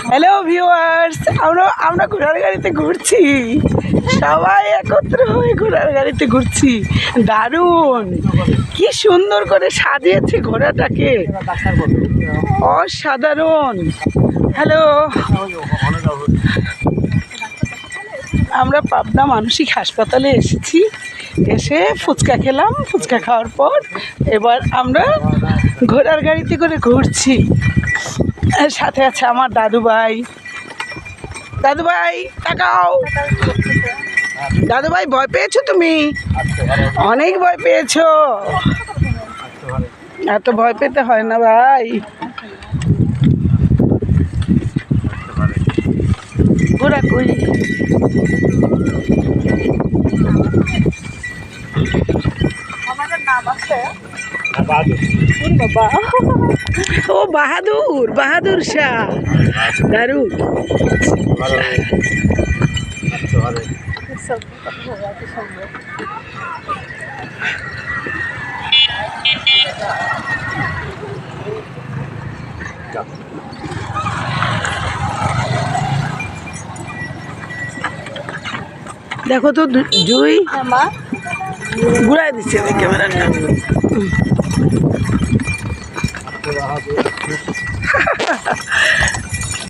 Hello viewers, আমরা ঘোড়ার গাড়িতে ঘুরছি, সবাই একত্র হয়ে ঘোড়ার গাড়িতে ঘুরছি। দারুণ, কি সুন্দর করে সাজিয়েছে ঘোড়াটাকে, অসাধারণ। হ্যালো, আমরা পাবনা মানসিক হাসপাতালে এসেছি, এসে ফুচকা খেলাম। ফুচকা খাওয়ার পর এবার আমরা ঘোড়ার গাড়িতে করে ঘুরছি। সাথে আছে আমার দাদু ভাই। দাদু ভাই তাকাও। দাদু ভাই, ভয় পেয়েছো তুমি? অনেক ভয় পেয়েছো? এত ভয় পেতে হয় না ভাই। ঘোড়া কই? ও বাহাদুর, বাহাদুর শাহ, দারুণ। দেখো তো জুই ঘুরাই দিচ্ছে ক্যামেরাটা।